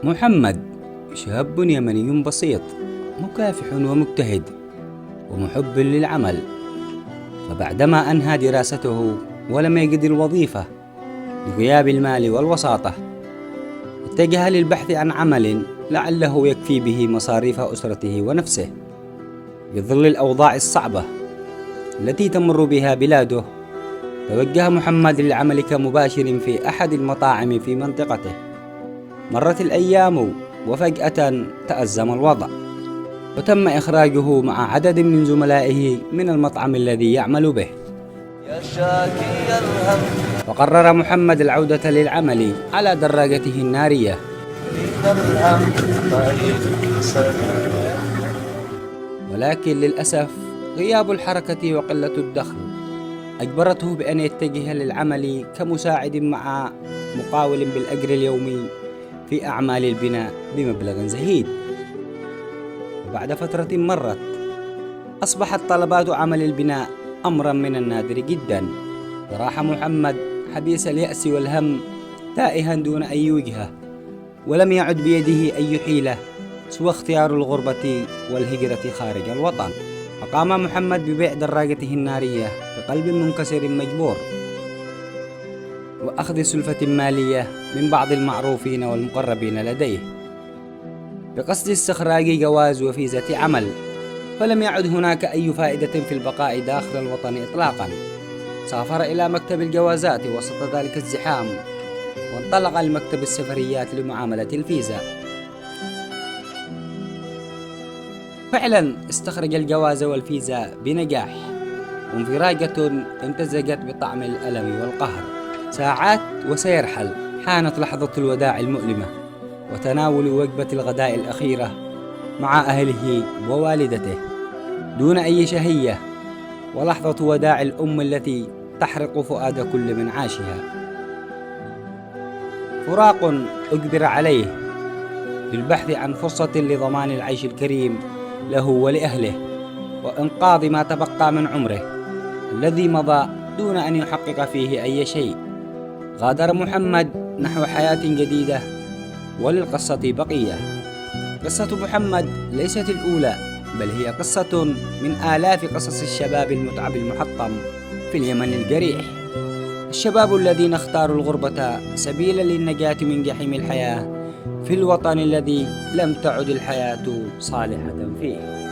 محمد شاب يمني بسيط، مكافح ومجتهد ومحب للعمل. فبعدما أنهى دراسته ولم يجد الوظيفة لغياب المال والوساطة، اتجه للبحث عن عمل لعله يكفي به مصاريف أسرته ونفسه. في ظل الأوضاع الصعبة التي تمر بها بلاده، توجه محمد للعمل كمباشر في أحد المطاعم في منطقته. مرت الأيام وفجأة تأزم الوضع، وتم إخراجه مع عدد من زملائه من المطعم الذي يعمل به. فقرر محمد العودة للعمل على دراجته النارية. ولكن للأسف غياب الحركة وقلة الدخل أجبرته بأن يتجه للعمل كمساعد مع مقاول بالأجر اليومي في أعمال البناء بمبلغ زهيد. وبعد فترة مرت، أصبحت طلبات عمل البناء أمرا من النادر جدا. وراح محمد حبيس اليأس والهم تائها دون أي وجهة، ولم يعد بيده أي حيلة سوى اختيار الغربة والهجرة خارج الوطن. فقام محمد ببيع دراجته النارية بقلب منكسر مجبور، وأخذ سلفة مالية من بعض المعروفين والمقربين لديه بقصد استخراج جواز وفيزة عمل. فلم يعد هناك أي فائدة في البقاء داخل الوطن إطلاقا. سافر إلى مكتب الجوازات وسط ذلك الزحام، وانطلق لمكتب السفريات لمعاملة الفيزا. فعلا استخرج الجواز والفيزا بنجاح، وانفراجة امتزجت بطعم الألم والقهر. ساعات وسيرحل، حانت لحظة الوداع المؤلمة وتناول وجبة الغداء الأخيرة مع أهله ووالدته دون أي شهية، ولحظة وداع الأم التي تحرق فؤاد كل من عاشها. فراق أجبر عليه للبحث عن فرصة لضمان العيش الكريم له ولأهله، وإنقاذ ما تبقى من عمره الذي مضى دون أن يحقق فيه أي شيء. غادر محمد نحو حياة جديدة، وللقصة بقية. قصة محمد ليست الأولى، بل هي قصة من آلاف قصص الشباب المتعب المحطم في اليمن الجريح. الشباب الذين اختاروا الغربة سبيلا للنجاة من جحيم الحياة في الوطن الذي لم تعد الحياة صالحة فيه.